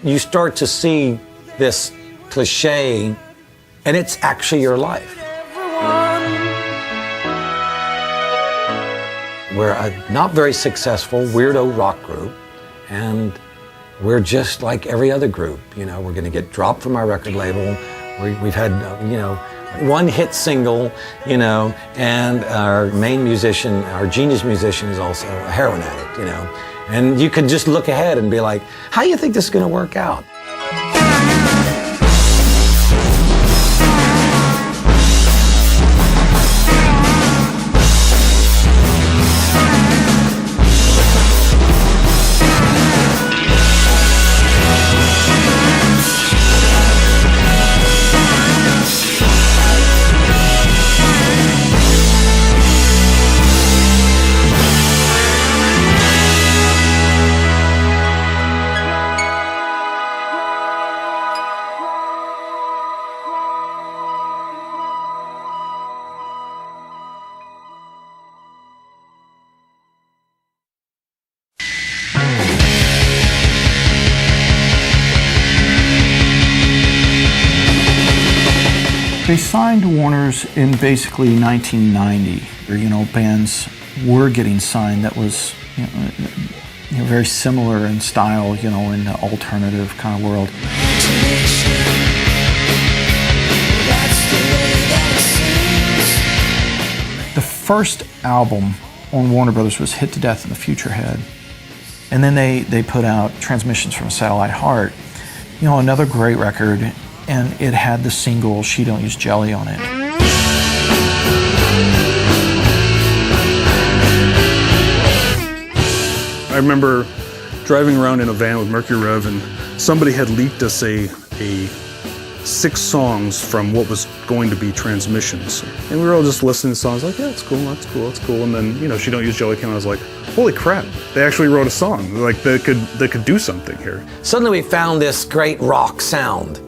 you start to see this cliche, and it's actually your life. We're a not very successful weirdo rock group, and we're just like every other group. You know, we're going to get dropped from our record label. We've had, you know, one hit single, you know, and our main musician, our genius musician, is also a heroin addict, you know. And you can just look ahead and be like, how do you think this is going to work out? They signed to Warner's in basically 1990. You know, bands were getting signed that was, you know, very similar in style, you know, in the alternative kind of world. The first album on Warner Brothers was Hit to Death and the Future Head. And then they put out Transmissions from a Satellite Heart. You know, another great record. And it had the single She Don't Use Jelly on it. I remember driving around in a van with Mercury Rev, and somebody had leaked us a 6 songs from what was going to be Transmissions. And we were all just listening to songs like, yeah, it's cool, that's cool, that's cool. And then, you know, She Don't Use Jelly came out, I was like, holy crap, they actually wrote a song. Like, they could do something here. Suddenly we found this great rock sound.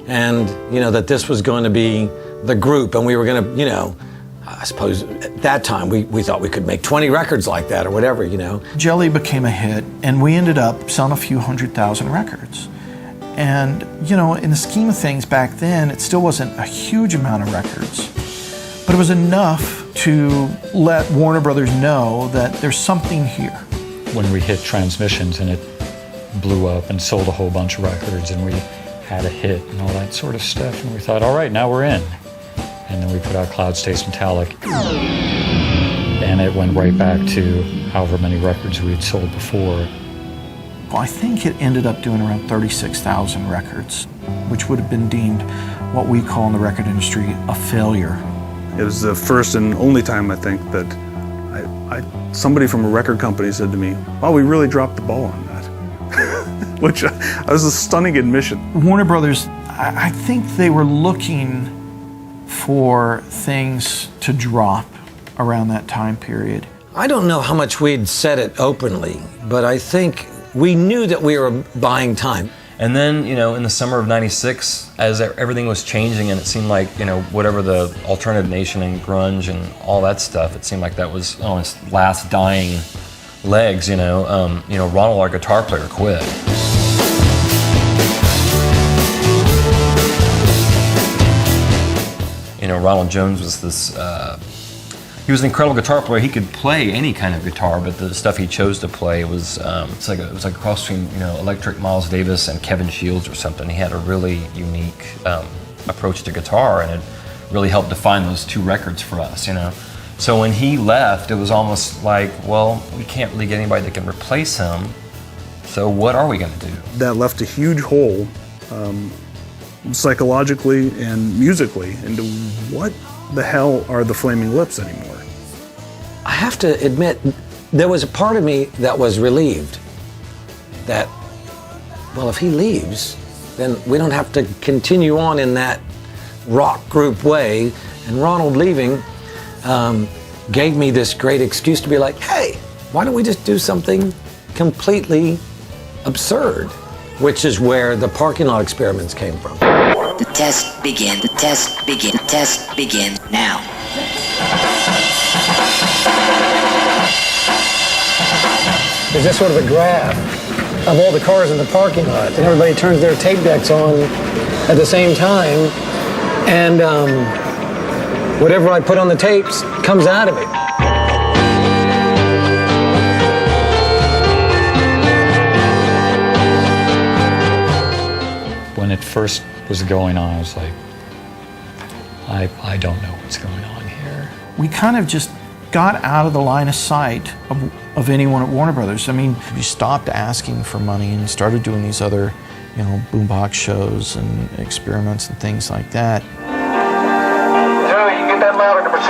And, you know, that this was going to be the group, and we were going to, you know, I suppose at that time we thought we could make 20 records like that or whatever, you know. Jelly became a hit, and we ended up selling a few 100,000 records. And, you know, in the scheme of things back then, it still wasn't a huge amount of records, but it was enough to let Warner Brothers know that there's something here. When we hit Transmissions and it blew up and sold a whole bunch of records, and we had a hit and all that sort of stuff, and we thought, all right, now we're in. And then we put out Cloud Stays Metallic, and it went right back to however many records we had sold before. Well, I think it ended up doing around 36,000 records, which would have been deemed what we call in the record industry a failure. It was the first and only time, I think, that somebody from a record company said to me, wow, we really dropped the ball on that. Which was a stunning admission. Warner Brothers, I think they were looking for things to drop around that time period. I don't know how much we'd said it openly, but I think we knew that we were buying time. And then, you know, in the summer of '96, as everything was changing and it seemed like, you know, whatever the alternative nation and grunge and all that stuff, it seemed like that was on its last dying legs, you know, Ronald, our guitar player, quit. You know, Ronald Jones was this, he was an incredible guitar player. He could play any kind of guitar, but the stuff he chose to play was, it was like a cross between, you know, Electric Miles Davis and Kevin Shields or something. He had a really unique approach to guitar, and it really helped define those 2 records for us, you know. So when he left, it was almost like, well, we can't really get anybody that can replace him, so what are we gonna do? That left a huge hole, psychologically and musically, into what the hell are the Flaming Lips anymore? I have to admit, there was a part of me that was relieved that, well, if he leaves, then we don't have to continue on in that rock group way. And Ronald leaving gave me this great excuse to be like, hey, why don't we just do something completely absurd? Which is where the parking lot experiments came from. The test begins. The test begins. The test begins now. There's just sort of a grab. of all the cars in the parking lot, and everybody turns their tape decks on at the same time, and whatever I put on the tapes comes out of it. When it first was going on, I was like, I don't know what's going on here. We kind of just got out of the line of sight of anyone at Warner Brothers. I mean, we stopped asking for money and started doing these other, boombox shows and experiments and things like that. Joey, you get that louder, number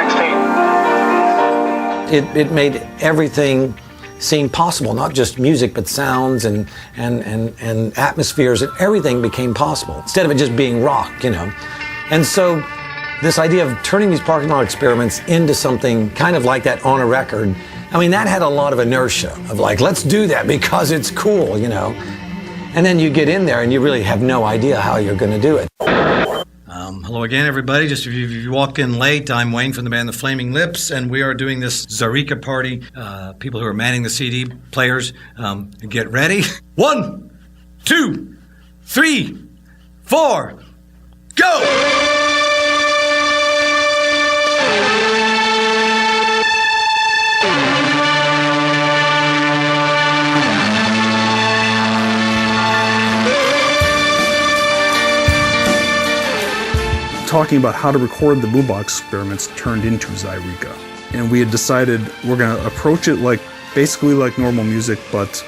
16. It made everything seem possible, not just music, but sounds and atmospheres, and everything became possible, instead of it just being rock, And so this idea of turning these parking lot experiments into something kind of like that on a record, I mean, that had a lot of inertia of like, let's do that because it's cool, And then you get in there and you really have no idea how you're going to do it. Hello again, everybody. Just if you walk in late, I'm Wayne from the band The Flaming Lips, and we are doing this Zaireeka party. People who are manning the CD players, get ready. 1, 2, 3, 4, go! Talking about how to record the boombox experiments turned into Zaireeka. And we had decided we're going to approach it basically like normal music, but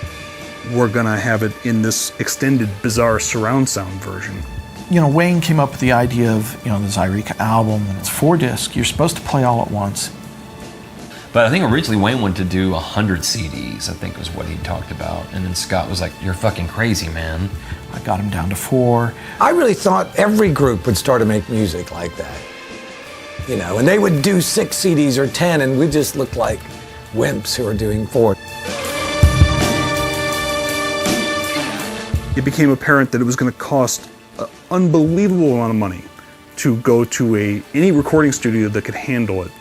we're going to have it in this extended, bizarre surround sound version. Wayne came up with the idea of, the Zaireeka album, and it's 4-disc. You're supposed to play all at once. But I think originally Wayne wanted to do 100 CDs, I think was what he talked about. And then Scott was like, you're fucking crazy, man. I got him down to 4. I really thought every group would start to make music like that. And they would do 6 CDs or 10, and we just looked like wimps who are doing 4. It became apparent that it was going to cost an unbelievable amount of money to go to any recording studio that could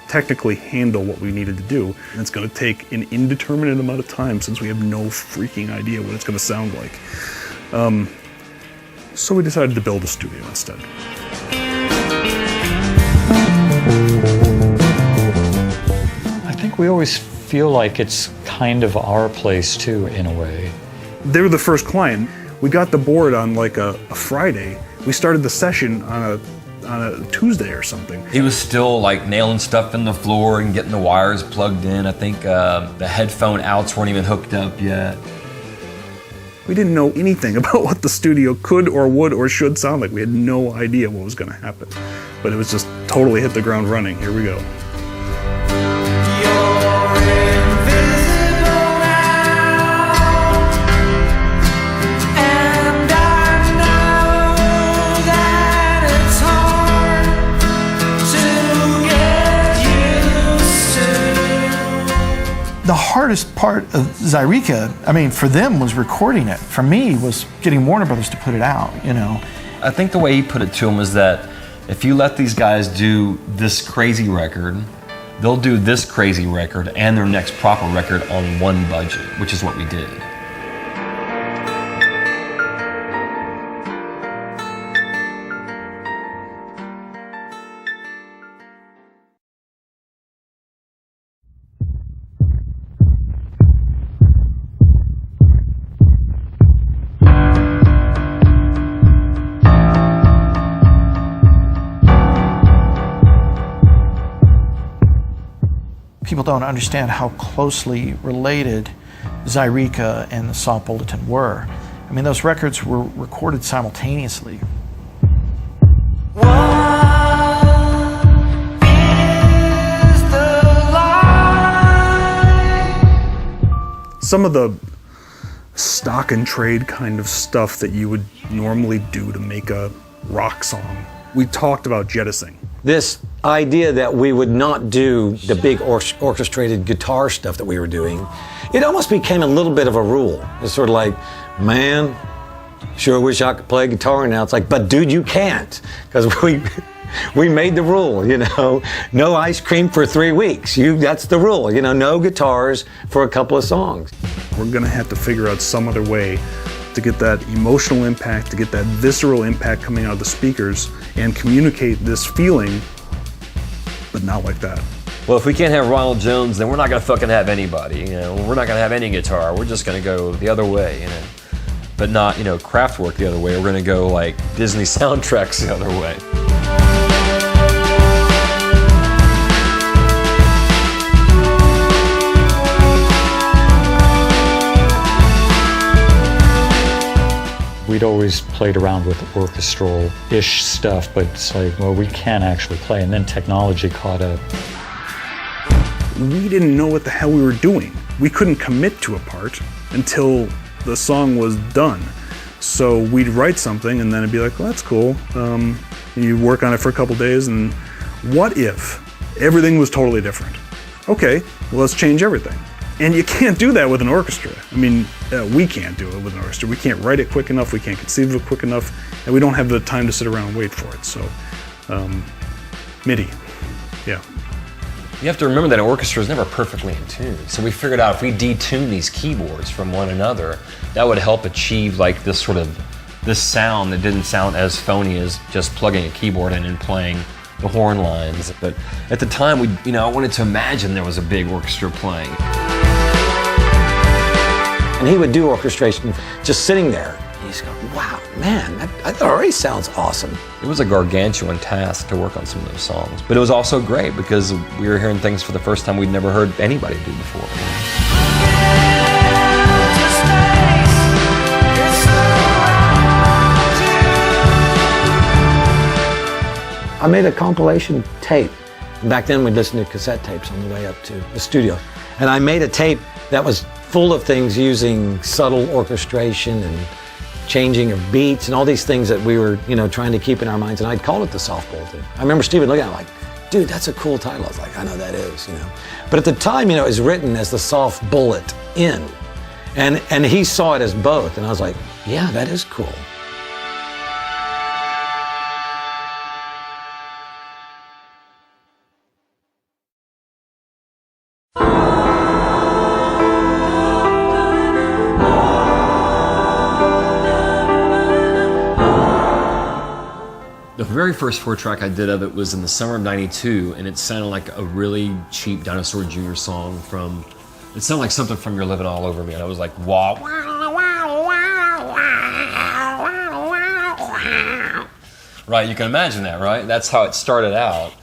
technically handle what we needed to do. And it's going to take an indeterminate amount of time since we have no freaking idea what it's going to sound like. So we decided to build a studio instead. I think we always feel like it's kind of our place too, in a way. They were the first client. We got the board on a Friday. We started the session on a Tuesday or something. He was still nailing stuff in the floor and getting the wires plugged in. I think the headphone outs weren't even hooked up yet. We didn't know anything about what the studio could or would or should sound like. We had no idea what was going to happen. But it was just totally hit the ground running. Here we go. The hardest part of Zaireeka, for them was recording it. For me, was getting Warner Brothers to put it out, I think the way he put it to him was that if you let these guys do this crazy record, they'll do this crazy record and their next proper record on one budget, which is what we did. People don't understand how closely related Zaireeka and the Saw Bulletin were. Those records were recorded simultaneously. Some of the stock and trade kind of stuff that you would normally do to make a rock song, we talked about jettisoning. This idea that we would not do the big orchestrated guitar stuff that we were doing, it almost became a little bit of a rule. It's sort of like, man, sure wish I could play guitar now. It's like, but dude, you can't, because we made the rule, no ice cream for 3 weeks. That's the rule, no guitars for a couple of songs. we're gonna have to figure out some other way to get that emotional impact, to get that visceral impact coming out of the speakers and communicate this feeling, but not like that. Well, if we can't have Ronald Jones, then we're not gonna fucking have anybody, you know. We're not gonna have any guitar. We're just gonna go the other way, you know. But not, you know, Kraftwerk the other way. We're gonna go like Disney soundtracks the other way. We'd always played around with orchestral-ish stuff, but it's like, well, we can actually play, and then technology caught up. We didn't know what the hell we were doing. We couldn't commit to a part until the song was done. So we'd write something and then it'd be like, well, that's cool. You work on it for a couple days and what if everything was totally different? Okay, well, let's change everything. And you can't do that with an orchestra. I mean, we can't do it with an orchestra. We can't write it quick enough, we can't conceive of it quick enough, and we don't have the time to sit around and wait for it. So, MIDI, yeah. You have to remember that an orchestra is never perfectly in tune. So we figured out if we detune these keyboards from one another, that would help achieve like this sound that didn't sound as phony as just plugging a keyboard in and playing the horn lines. But at the time, I wanted to imagine there was a big orchestra playing. And he would do orchestration just sitting there. He's going, wow, man, that already sounds awesome. It was a gargantuan task to work on some of those songs, but it was also great because we were hearing things for the first time we'd never heard anybody do before. I made a compilation tape. Back then we'd listen to cassette tapes on the way up to the studio. And I made a tape that was full of things using subtle orchestration and changing of beats and all these things that we were, trying to keep in our minds. And I'd call it the Soft Bulletin. I remember Steven looking at it like, dude, that's a cool title. I was like, I know that is, But at the time, it was written as the Soft Bullet in. And he saw it as both. And I was like, yeah, that is cool. The very first 4-track I did of it was in the summer of '92, and it sounded like a really cheap Dinosaur Jr. song it sounded like something from You're Living All Over Me, and I was like, wow. Right, you can imagine that, right? That's how it started out.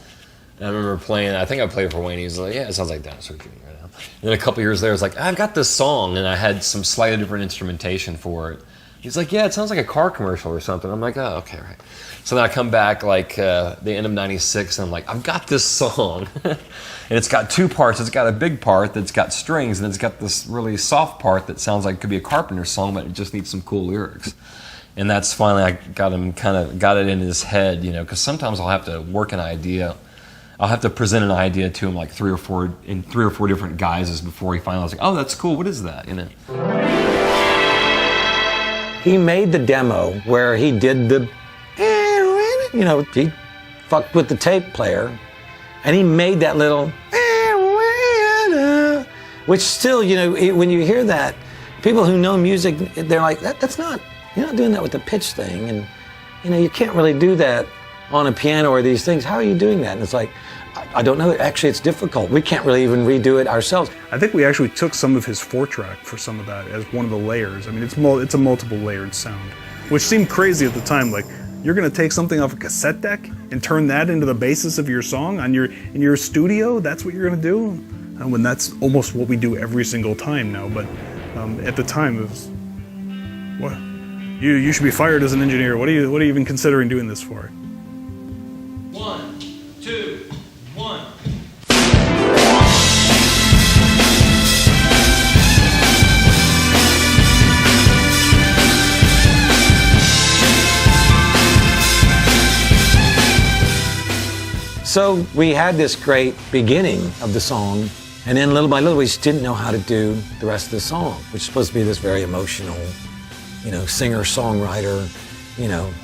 And I remember playing, I think I played it for Wayne, he's like, yeah, it sounds like Dinosaur Jr. right now. And then a couple years later, I was like, I've got this song, and I had some slightly different instrumentation for it. He's like, yeah, it sounds like a car commercial or something. I'm like, oh, okay, right. So then I come back like the end of '96 and I'm like, I've got this song and it's got two parts. It's got a big part that's got strings and it's got this really soft part that sounds like it could be a Carpenter song, but it just needs some cool lyrics. And that's finally, I got it in his head, because sometimes I'll have to work an idea. I'll have to present an idea to him like three or four different guises before he finally was like, oh, that's cool, what is that, He made the demo where he did the, he fucked with the tape player, and he made that little, which still, when you hear that, people who know music, they're like, that's not, you're not doing that with the pitch thing, and you can't really do that on a piano or these things. How are you doing that? And it's like, I don't know. Actually, it's difficult. We can't really even redo it ourselves. I think we actually took some of his 4-track for some of that as one of the layers. I mean, it's a multiple layered sound, which seemed crazy at the time. Like, you're going to take something off a cassette deck and turn that into the basis of your song in your studio? That's what you're going to do? When that's almost what we do every single time now. But at the time, it was, what? You should be fired as an engineer. What are you even considering doing this for? 1, 2, 1. So we had this great beginning of the song, and then little by little we just didn't know how to do the rest of the song, which is supposed to be this very emotional, singer-songwriter,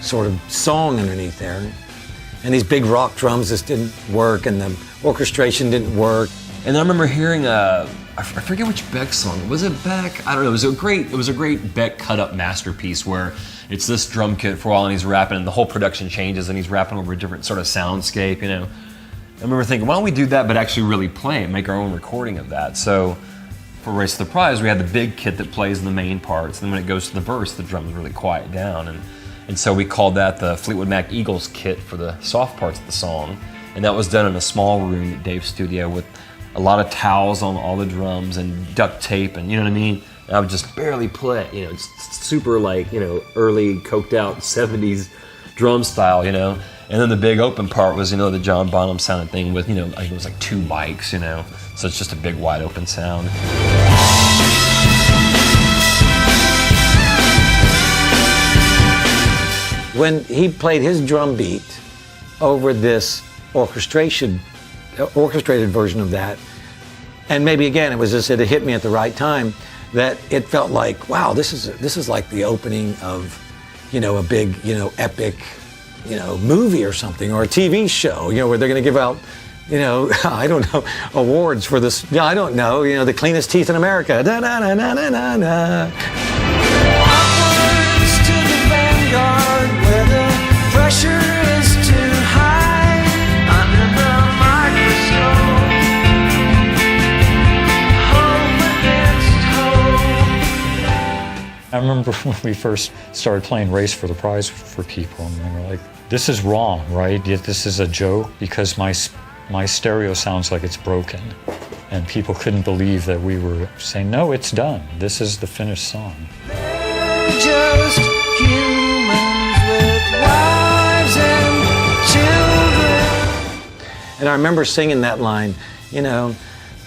sort of song underneath there. And these big rock drums just didn't work, and the orchestration didn't work. And then I remember hearing I forget which Beck song. Was it Beck? I don't know. It was a great Beck cut-up masterpiece where it's this drum kit for a while and he's rapping and the whole production changes and he's rapping over a different sort of soundscape, you know. I remember thinking, why don't we do that but actually really play it, make our own recording of that. So for Race to the Prize, we had the big kit that plays the main parts, and then when it goes to the verse, the drums really quiet down. And so we called that the Fleetwood Mac Eagles kit for the soft parts of the song. And that was done in a small room at Dave's studio with a lot of towels on all the drums and duct tape, and you know what I mean? And I would just barely play it, you know, it's super like, you know, early coked out 70s drum style, you know? And then the big open part was, you know, the John Bonham sounding thing with, you know, I think it was like 2 mics, you know? So it's just a big wide open sound. When he played his drum beat over this orchestrated version of that, and maybe again it hit me at the right time, that it felt like, wow, this is like the opening of, you know, a big, you know, epic, you know, movie or something, or a TV show, you know, where they're going to give out, you know, I don't know, awards for this, I don't know, you know, the cleanest teeth in America. Da, da, da, da, da, da, da. Upwards to the vanguard where the pressure is too high under the microscope. Hope against hope. I remember when we first started playing Race for the Prize for people, and they were like, this is wrong, right? Yet this is a joke because my stereo sounds like it's broken. And people couldn't believe that we were saying, no, it's done. This is the finished song. They're just humans with wives and children. And I remember singing that line, you know,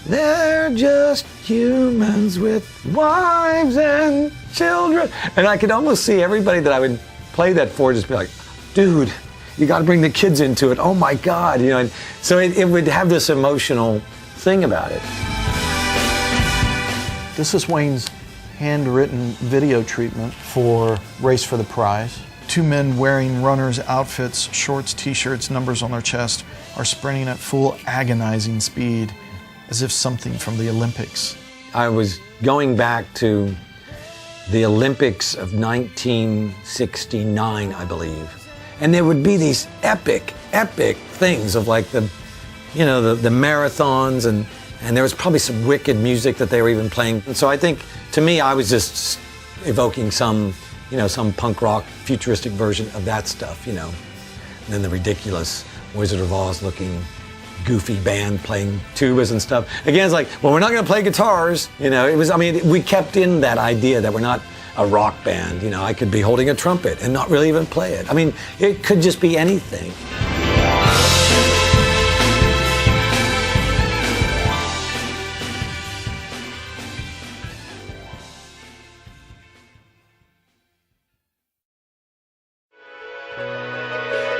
they're just humans with wives and children. And I could almost see everybody that I would play that for just be like, dude, you got to bring the kids into it. Oh my God, you know. And so it would have this emotional thing about it. This is Wayne's handwritten video treatment for Race for the Prize. 2 men wearing runners' outfits, shorts, t-shirts, numbers on their chest, are sprinting at full agonizing speed, as if something from the Olympics. I was going back to the Olympics of 1969, I believe. And there would be these epic things of like the, you know, the marathons, and there was probably some wicked music that they were even playing. And so I think, to me, I was just evoking some, you know, some punk rock futuristic version of that stuff, you know. And then the ridiculous Wizard of Oz looking goofy band playing tubas and stuff. Again, it's like, well, we're not going to play guitars, you know. It was, I mean, we kept in that idea that we're not a rock band, you know. I could be holding a trumpet and not really even play it. I mean, it could just be anything.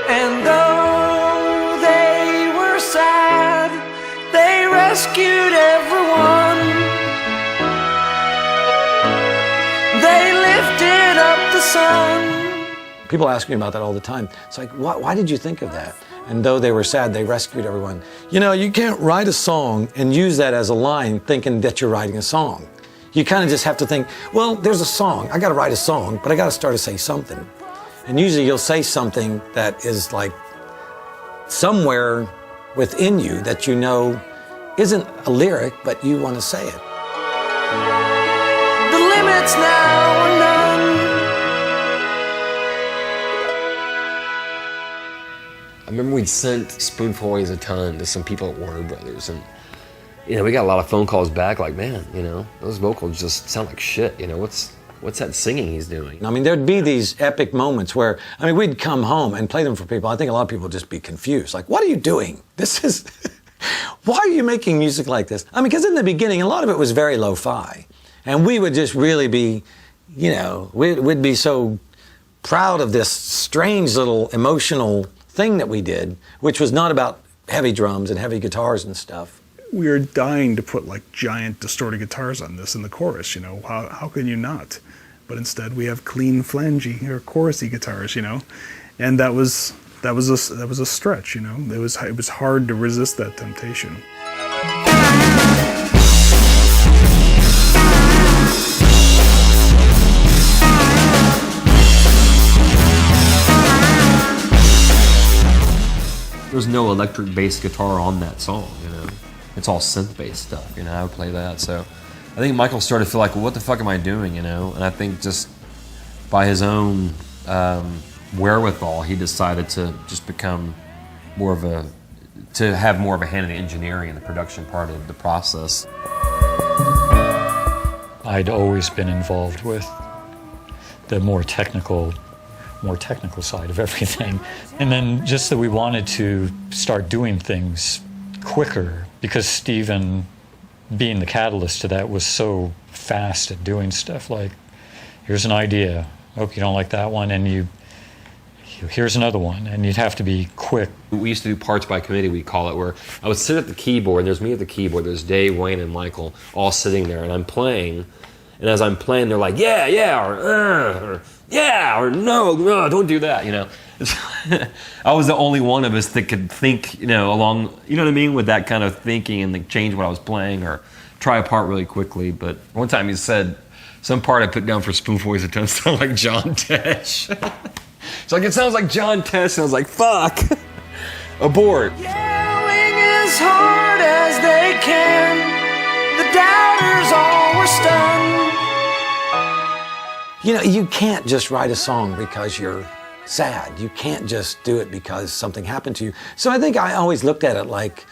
And though they were sad, they rescued everyone. They lifted up the sun. People ask me about that all the time. It's like, why did you think of that? And though they were sad, they rescued everyone. You know, you can't write a song and use that as a line thinking that you're writing a song. You kind of just have to think, well, there's a song. I got to write a song, but I got to start to say something. And usually you'll say something that is like somewhere within you that you know isn't a lyric, but you want to say it. The limits now are none. I remember we'd sent Spoonful a ton to some people at Warner Brothers, and you know, we got a lot of phone calls back like, man, you know, those vocals just sound like shit, you know, what's that singing he's doing? I mean, there'd be these epic moments where, I mean, we'd come home and play them for people. I think a lot of people would just be confused. Like, what are you doing? This is, why are you making music like this? I mean, because in the beginning, a lot of it was very lo-fi. And we would just really be, you know, we'd be so proud of this strange little emotional thing that we did, which was not about heavy drums and heavy guitars and stuff. We were dying to put like giant distorted guitars on this in the chorus, you know, how can you not? But instead we have clean flangey or chorusy guitars, you know, and that was a stretch, you know. It was hard to resist that temptation. There's no electric bass guitar on that song, you know. It's all synth-based stuff, you know. I would play that, so I think Michael started to feel like, well, what the fuck am I doing, you know? And I think just by his own wherewithal, he decided to just become to have more of a hand in the engineering and the production part of the process. I'd always been involved with the more technical side of everything. And then just that we wanted to start doing things quicker, because Stephen, being the catalyst to that, was so fast at doing stuff like, here's an idea, hope you don't like that one, and here's another one, and you'd have to be quick. We used to do parts by committee, we call it, where I would sit at the keyboard, and there's me at the keyboard, there's Dave, Wayne, and Michael all sitting there, and I'm playing, and as I'm playing, they're like, yeah, or yeah, or no, don't do that, you know. I was the only one of us that could think, you know, along, you know what I mean, with that kind of thinking and like change what I was playing or try a part really quickly. But one time he said, some part I put down for Spoonful Ways of Time sound like John Tesh. It's like, it sounds like John Tesh, and I was like, fuck, abort. Yelling as hard as they can, the doubters all were stunned. You know, you can't just write a song because you're sad. You can't just do it because something happened to you. So I think I always looked at it like,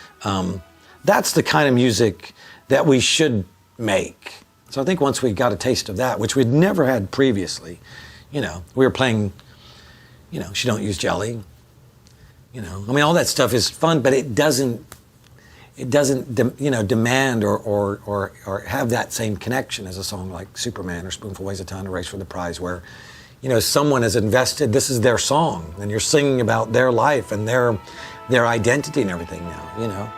that's the kind of music that we should make. So I think once we got a taste of that, which we'd never had previously, you know, we were playing, you know, She Don't Use Jelly, you know, I mean, all that stuff is fun, but it doesn't you know, demand or have that same connection as a song like Superman or Spoonful Ways of Time or Race for the Prize, where, you know, someone has invested, this is their song, and you're singing about their life and their identity and everything now, you know.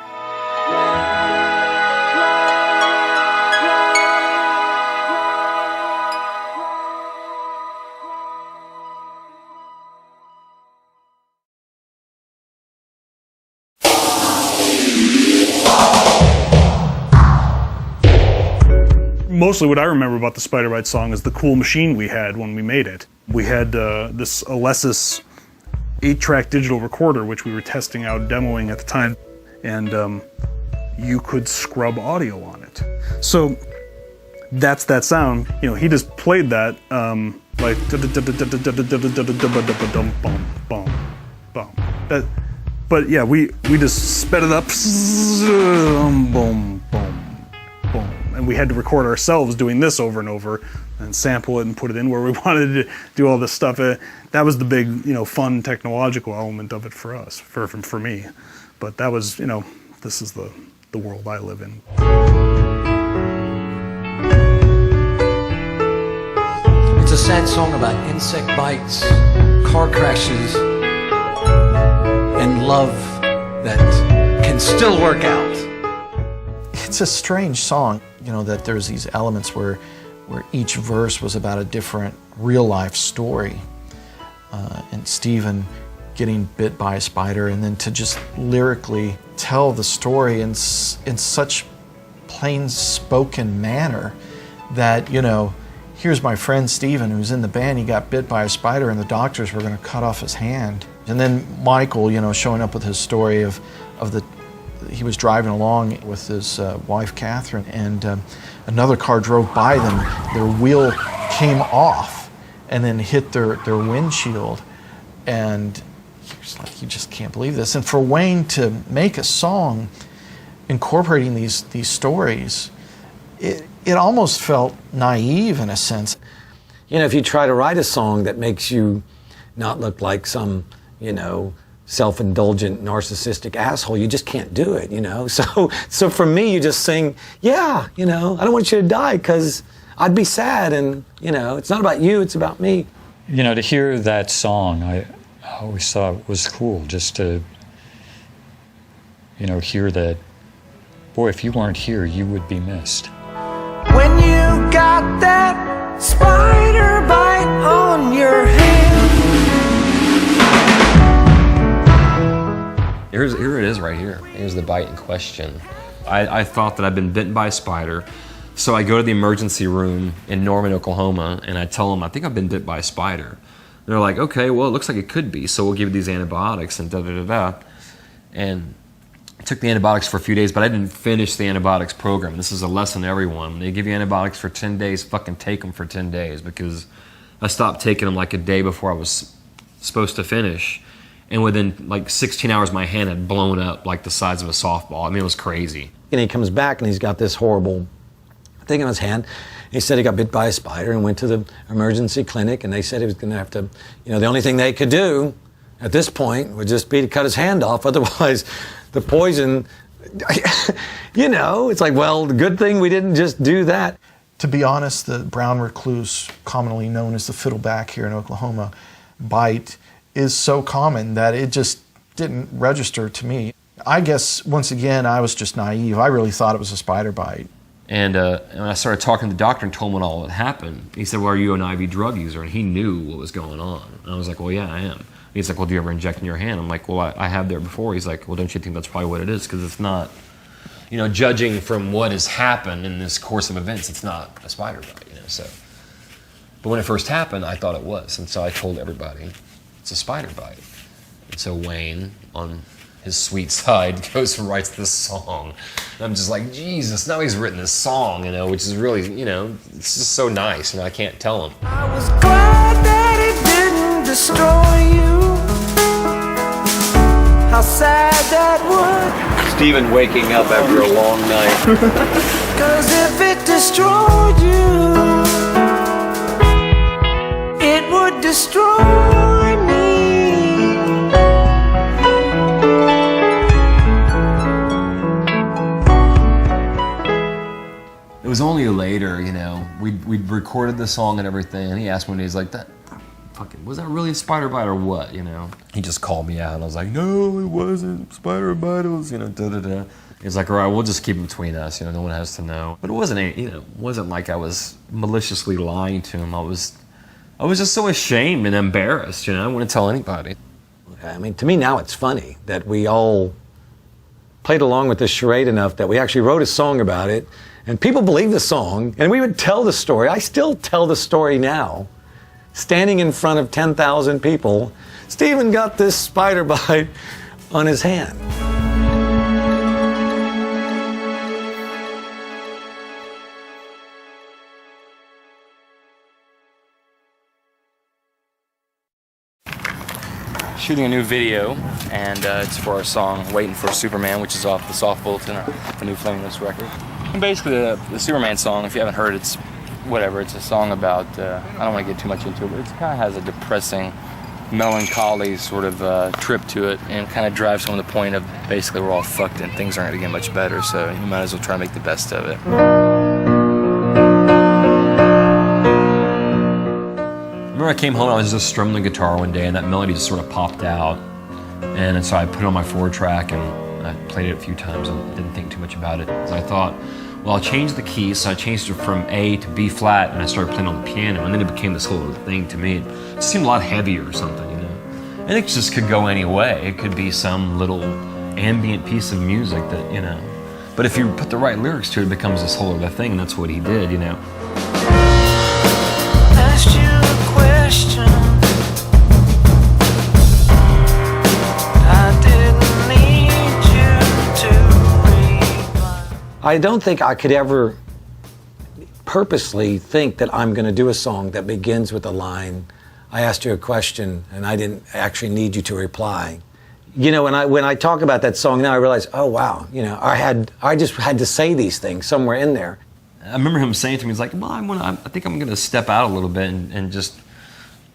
Mostly what I remember about the Spider Bite song is the cool machine we had when we made it. We had this Alesis 8-track digital recorder, which we were testing out, demoing at the time, and you could scrub audio on it. So that's that sound. You know, he just played that like that. But yeah, we just sped it up, boom, boom, boom. And we had to record ourselves doing this over and over and sample it and put it in where we wanted to do all this stuff. That was the big, you know, fun technological element of it for us, for me. But that was, you know, this is the world I live in. It's a sad song about insect bites, car crashes, and love that can still work out. It's a strange song, you know, that there's these elements where each verse was about a different real-life story. And Stephen getting bit by a spider, and then to just lyrically tell the story in such plain-spoken manner that, you know, here's my friend Stephen who's in the band, he got bit by a spider and the doctors were going to cut off his hand. And then Michael, you know, showing up with his story he was driving along with his wife, Catherine, and another car drove by them. Their wheel came off and then hit their windshield. And he was like, you just can't believe this. And for Wayne to make a song incorporating these stories, it almost felt naive in a sense. You know, if you try to write a song that makes you not look like some, you know, self-indulgent, narcissistic asshole, you just can't do it, you know? So for me, you just sing, yeah, you know, I don't want you to die because I'd be sad, and, you know, it's not about you, it's about me. You know, to hear that song, I always thought it was cool just to, you know, hear that, boy, if you weren't here, you would be missed. When you got that spider bite on your hand. Here it is right here. Here's the bite in question. I thought that I'd been bitten by a spider, so I go to the emergency room in Norman, Oklahoma, and I tell them, I think I've been bit by a spider. They're like, okay, well, it looks like it could be, so we'll give you these antibiotics and da-da-da-da. And I took the antibiotics for a few days, but I didn't finish the antibiotics program. This is a lesson to everyone. They give you antibiotics for 10 days, fucking take them for 10 days, because I stopped taking them like a day before I was supposed to finish. And within like 16 hours, my hand had blown up like the size of a softball. I mean, it was crazy. And he comes back and he's got this horrible thing in his hand. He said he got bit by a spider and went to the emergency clinic, and they said he was going to have to, the only thing they could do at this point would just be to cut his hand off. Otherwise, the poison, it's like, well, good thing we didn't just do that. To be honest, the brown recluse, commonly known as the fiddleback here in Oklahoma, bite is so common that it just didn't register to me. I guess, once again, I was just naive. I really thought it was a spider bite. And when I started talking to the doctor and told him what all had happened, he said, well, are you an IV drug user? And he knew what was going on. And I was like, well, yeah, I am. He's like, well, do you ever inject in your hand? I'm like, well, I have there before. He's like, well, don't you think that's probably what it is? Because it's not, judging from what has happened in this course of events, it's not a spider bite, so. But when it first happened, I thought it was. And so I told everybody, it's a spider bite. And so Wayne, on his sweet side, goes and writes this song. And I'm just like, Jesus, now he's written this song, which is really, it's just so nice. I can't tell him. I was glad that it didn't destroy you. How sad that would. Stephen waking up after a long night. 'Cause if it destroyed you, it would destroy me. It was only later, we'd recorded the song and everything, and he asked me one day, he's like, was that really a spider bite or what, He just called me out, and I was like, no, it wasn't spider bite, it was, da-da-da. He's like, all right, we'll just keep it between us, no one has to know. But it wasn't like I was maliciously lying to him. I was just so ashamed and embarrassed, I wouldn't tell anybody. I mean, to me now it's funny that we all played along with this charade enough that we actually wrote a song about it, and people believed the song, and we would tell the story. I still tell the story now. Standing in front of 10,000 people, Stephen got this spider bite on his hand. Shooting a new video, and it's for our song Waiting for Superman, which is off the Soft Bulletin, the new Flaming Lips record. And basically the Superman song, if you haven't heard it, it's whatever. It's a song about, I don't want to get too much into it, but it kind of has a depressing, melancholy sort of trip to it, and kind of drives home the point of basically we're all fucked and things aren't going to get much better, so you might as well try to make the best of it. I remember I came home and I was just strumming the guitar one day, and that melody just sort of popped out, and so I put it on my 4-track and I played it a few times and didn't think too much about it. So I thought, well, I'll change the keys, so I changed it from A to B flat, and I started playing on the piano, and then it became this whole thing to me. It seemed a lot heavier or something, And it just could go any way. It could be some little ambient piece of music that, But if you put the right lyrics to it, it becomes this whole other thing, and that's what he did, Asked you a question. I didn't need you to reply. I don't think I could ever purposely think that I'm going to do a song that begins with a line, I asked you a question and I didn't actually need you to reply. When I talk about that song now, I realize, oh wow, I just had to say these things somewhere in there. I remember him saying to me, he's like, well, I think I'm going to step out a little bit and just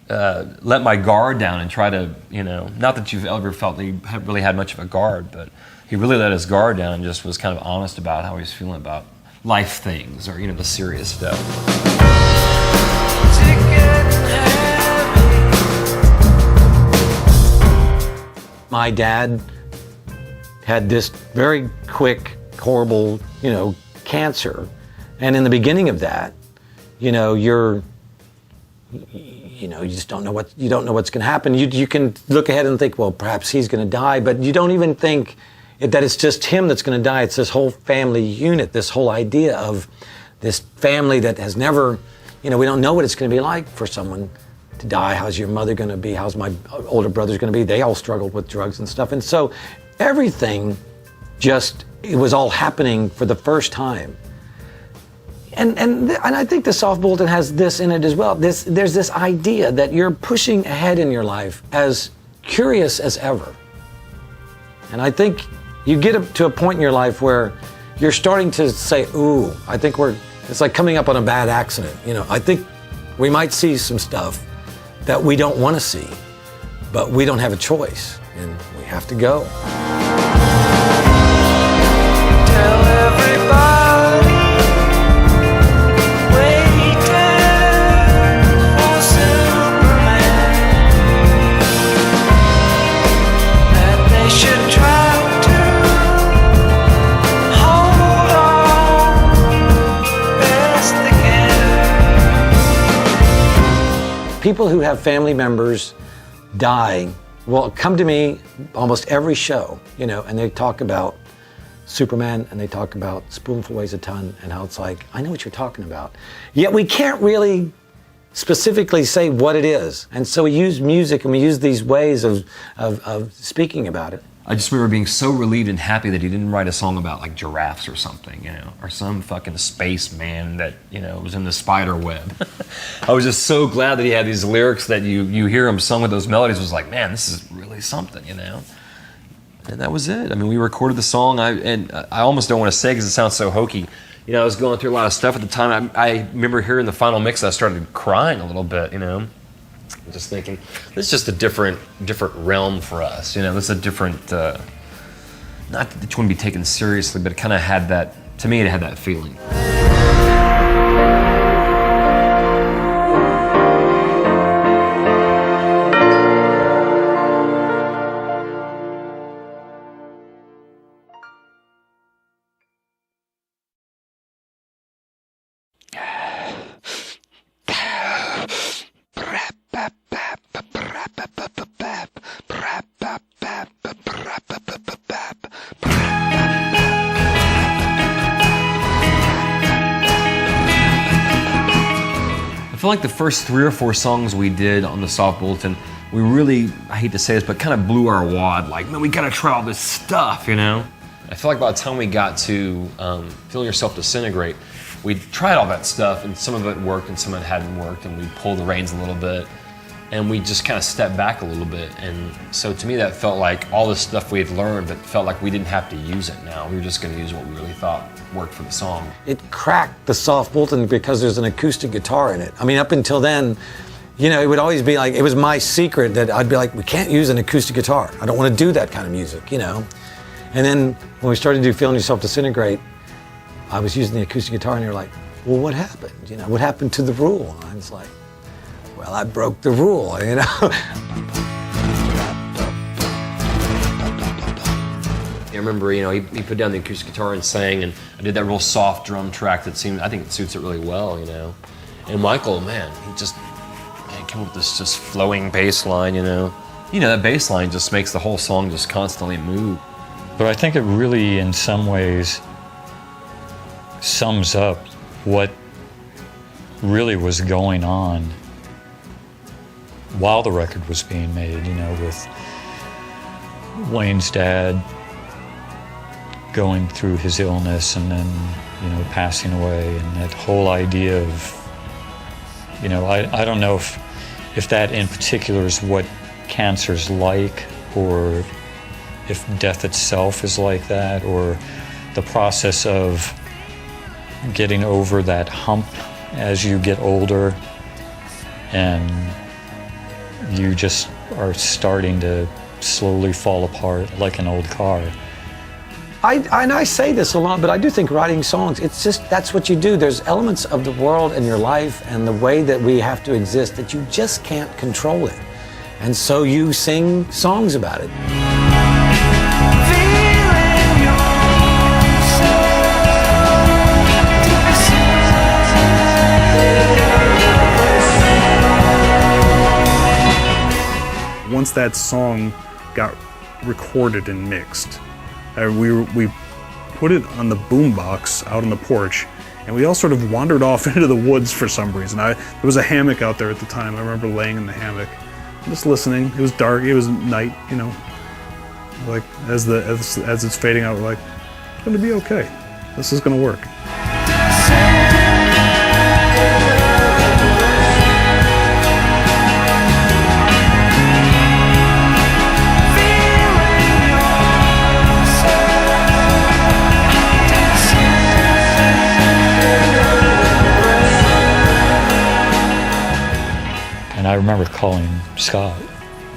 let my guard down and try to, not that you've ever felt that you really had much of a guard, but he really let his guard down and just was kind of honest about how he was feeling about life things or, the serious stuff. My dad had this very quick, horrible, cancer. And in the beginning of that, you just don't know what's going to happen. You can look ahead and think, well, perhaps he's going to die, but you don't even think that it's just him that's going to die. It's this whole family unit, this whole idea of this family that has never, we don't know what it's going to be like for someone to die. How's your mother going to be? How's my older brother's going to be? They all struggled with drugs and stuff. And so everything it was all happening for the first time. And I think the Soft Bulletin has this in it as well. There's this idea that you're pushing ahead in your life as curious as ever. And I think you get to a point in your life where you're starting to say, ooh, I think it's like coming up on a bad accident. You know, I think we might see some stuff that we don't want to see, but we don't have a choice, and we have to go. Tell everybody waiting for Superman that they should try to hold on best they can. People who have family members die will come to me almost every show, you know, and they talk about Superman, and they talk about Spoonful Weighs a Ton, and how it's like, I know what you're talking about. Yet we can't really specifically say what it is. And so we use music, and we use these ways of speaking about it. I just remember being so relieved and happy that he didn't write a song about like giraffes or something, you know, or some fucking spaceman that, you know, was in the spider web. I was just so glad that he had these lyrics that you hear him sung with those melodies. It was like, man, this is really something, you know. And that was it. I mean, we recorded the song, and I almost don't want to say because it sounds so hokey. You know, I was going through a lot of stuff at the time. I remember hearing the final mix, I started crying a little bit, you know. Just thinking, this is just a different realm for us, you know. This is a different, not that you want to be taken seriously, but it kind of had that, to me, it had that feeling. I feel like the first 3 or 4 songs we did on the Soft Bulletin, we really, I hate to say this, but kind of blew our wad. Like, man, we gotta try all this stuff, you know? I feel like by the time we got to Feel Yourself Disintegrate, we tried all that stuff, and some of it worked and some of it hadn't worked, and we pulled the reins a little bit, and we just kind of stepped back a little bit. And so to me, that felt like all this stuff we had learned, that felt like we didn't have to use it now. We were just gonna use what we really thought worked for the song. It cracked the Soft Bulletin because there's an acoustic guitar in it. I mean, up until then, you know, it would always be like, it was my secret that I'd be like, we can't use an acoustic guitar. I don't want to do that kind of music, you know? And then when we started to do Feeling Yourself Disintegrate, I was using the acoustic guitar, and they were like, well, what happened? You know, what happened to the rule? And I was like, well, I broke the rule, you know? I remember, you know, he put down the acoustic guitar and sang, and I did that real soft drum track that seemed, I think it suits it really well, you know. And Michael, man, he just came up with this just flowing bass line, you know. You know, that bass line just makes the whole song just constantly move. But I think it really, in some ways, sums up what really was going on while the record was being made, you know, with Wayne's dad going through his illness and then, you know, passing away, and that whole idea of, you know, I don't know if that in particular is what cancer's like, or if death itself is like that, or the process of getting over that hump as you get older and you just are starting to slowly fall apart like an old car. I say this a lot, but I do think writing songs, it's just, that's what you do. There's elements of the world and your life and the way that we have to exist that you just can't control it. And so you sing songs about it. Once that song got recorded and mixed, we put it on the boombox out on the porch, and we all sort of wandered off into the woods for some reason. There was a hammock out there at the time. I remember laying in the hammock, just listening. It was dark, it was night, you know. Like as it's fading out, we're like, it's going to be okay. This is going to work. And I remember calling Scott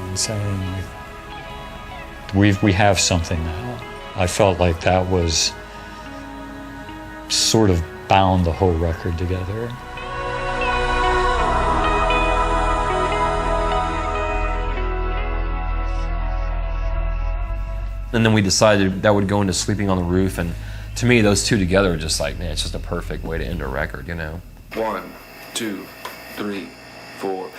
and saying, we have something now. I felt like that was sort of bound the whole record together. And then we decided that would go into Sleeping on the Roof, and to me, those two together are just like, man, it's just a perfect way to end a record, you know? 1, 2, 3, 4.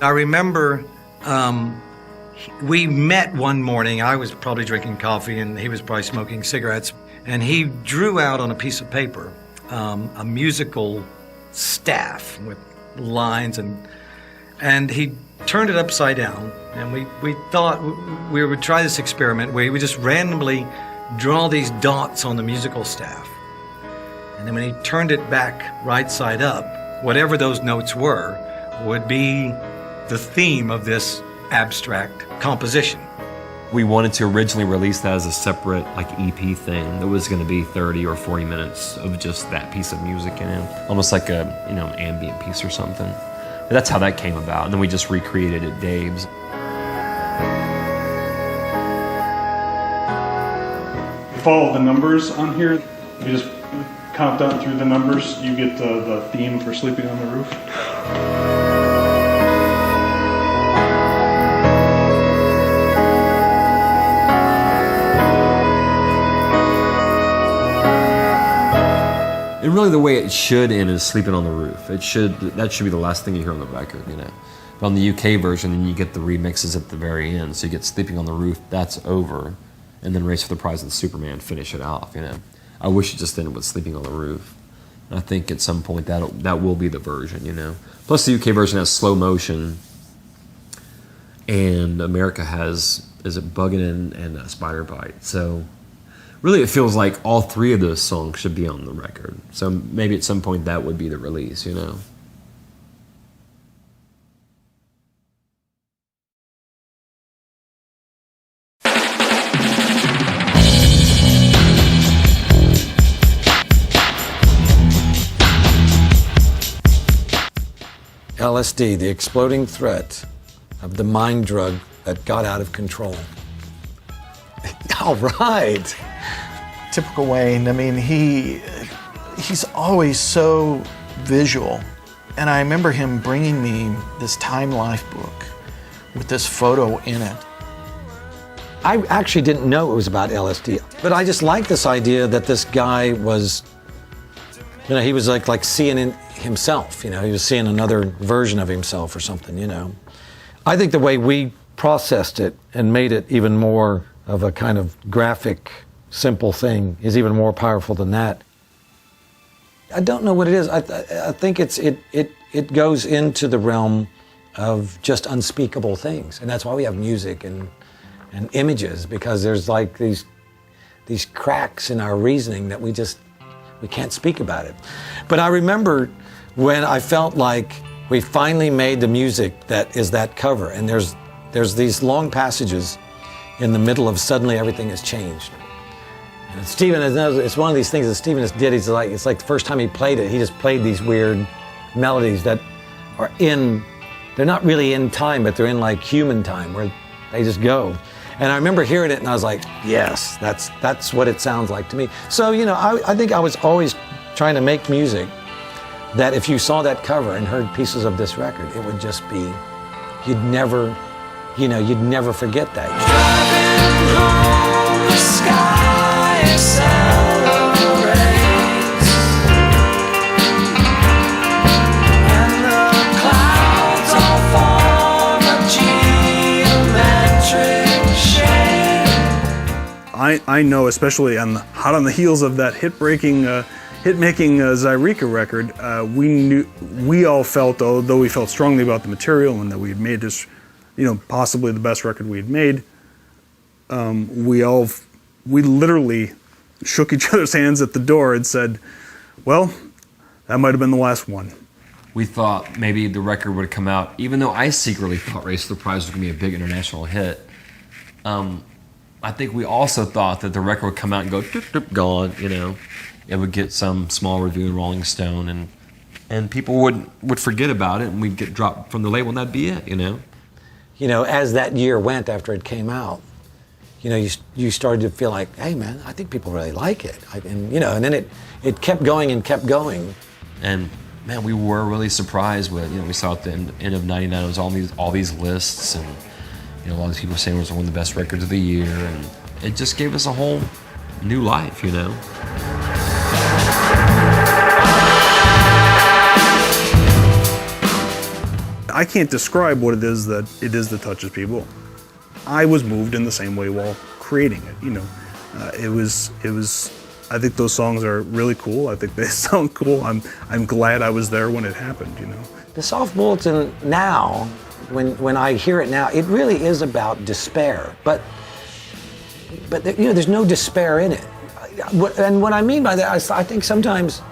I remember we met one morning. I was probably drinking coffee and he was probably smoking cigarettes. And he drew out on a piece of paper a musical staff with lines, and he turned it upside down. And we thought we would try this experiment where he would just randomly draw these dots on the musical staff. And then when he turned it back right side up, whatever those notes were would be the theme of this abstract composition. We wanted to originally release that as a separate like EP thing that was going to be 30 or 40 minutes of just that piece of music in it, almost like a, you know, an ambient piece or something. But that's how that came about, and then we just recreated it, Dave's. Follow the numbers on here. You just count down through the numbers, you get the theme for Sleeping on the Roof. And really the way it should end is Sleeping on the Roof. That should be the last thing you hear on the record, you know. But on the UK version, then you get the remixes at the very end. So you get Sleeping on the Roof, that's over. And then Race for the Prize of the Superman, finish it off, you know. I wish it just ended with Sleeping on the Roof. And I think at some point that will be the version, you know. Plus the UK version has slow motion. And America has, is it Buggin' and Spider Bite. So really, it feels like all three of those songs should be on the record. So maybe at some point that would be the release, you know? LSD, the exploding threat of the mind drug that got out of control. All right. Typical Wayne. I mean, he's always so visual. And I remember him bringing me this Time Life book with this photo in it. I actually didn't know it was about LSD, but I just like this idea that this guy was, you know, he was like seeing in himself, you know, he was seeing another version of himself or something, you know. I think the way we processed it and made it even more of a kind of graphic, simple thing is even more powerful than that. I don't know what it is. I think it goes into the realm of just unspeakable things, and that's why we have music and images, because there's like these cracks in our reasoning that we can't speak about it. But I remember when I felt like we finally made the music that is that cover, and there's these long passages in the middle of suddenly everything has changed. And Stephen, it's one of these things that Stephen just did. It's like the first time he played it, he just played these weird melodies that are they're not really in time, but they're in like human time where they just go. And I remember hearing it and I was like, yes, that's what it sounds like to me. So, you know, I think I was always trying to make music that if you saw that cover and heard pieces of this record, it would just be, you'd never forget that. Driving home, the sky accelerates, and the clouds all form a geometric shape. I I know, especially hot on the heels of that hit-making Zaireeka record, we all felt, although we felt strongly about the material and that we had made this, possibly the best record we had made, we literally shook each other's hands at the door and said, well, that might have been the last one. We thought maybe the record would come out, even though I secretly thought Race to the Prize was going to be a big international hit. I think we also thought that the record would come out and go, doop, doop, gone, It would get some small review in Rolling Stone, and people would forget about it, and we'd get dropped from the label, and that'd be it, As that year went after it came out, you started to feel like, hey, man, I think people really like it. And then it kept going and kept going. And, man, we were really surprised with, we saw at the end of '99, it was all these lists, and, a lot of these people saying it was one of the best records of the year, and it just gave us a whole new life, I can't describe what it is that touches people. I was moved in the same way while creating it. It was. I think those songs are really cool. I think they sound cool. I'm glad I was there when it happened. The Soft Bulletin now, when I hear it now, it really is about despair. But there's no despair in it. And what I mean by that, I think sometimes,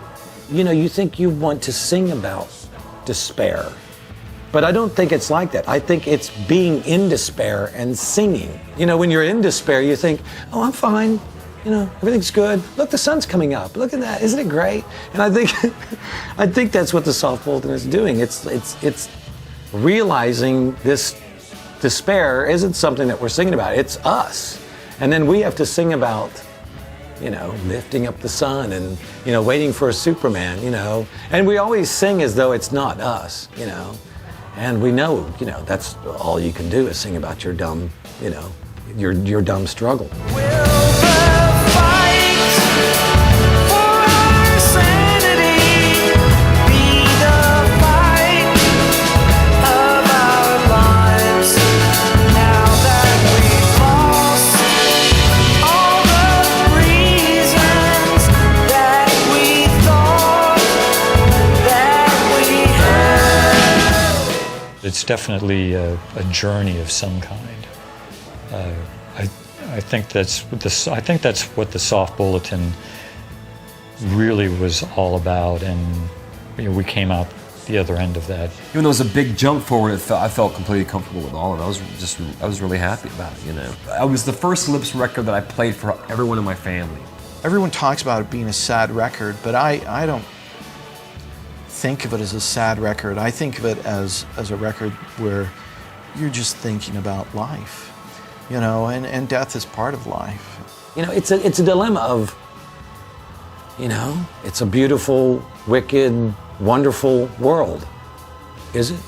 you think you want to sing about despair. But I don't think it's like that. I think it's being in despair and singing. When you're in despair, you think, oh, I'm fine. Everything's good. Look, the sun's coming up. Look at that. Isn't it great? And I think that's what the Soft Bulletin is doing. It's realizing this despair isn't something that we're singing about. It's us. And then we have to sing about, lifting up the sun and, waiting for a Superman, And we always sing as though it's not us, And we know, that's all you can do is sing about your dumb, your dumb struggle. It's definitely a journey of some kind. I think that's what the Soft Bulletin really was all about, and we came out the other end of that. Even though it was a big jump forward, I felt completely comfortable with all of it. I was really happy about it. It was the first Lips record that I played for everyone in my family. Everyone talks about it being a sad record, but I don't think of it as a sad record. I think of it as a record where you're just thinking about life, and death is part of life. It's a dilemma of, it's a beautiful, wicked, wonderful world. Is it?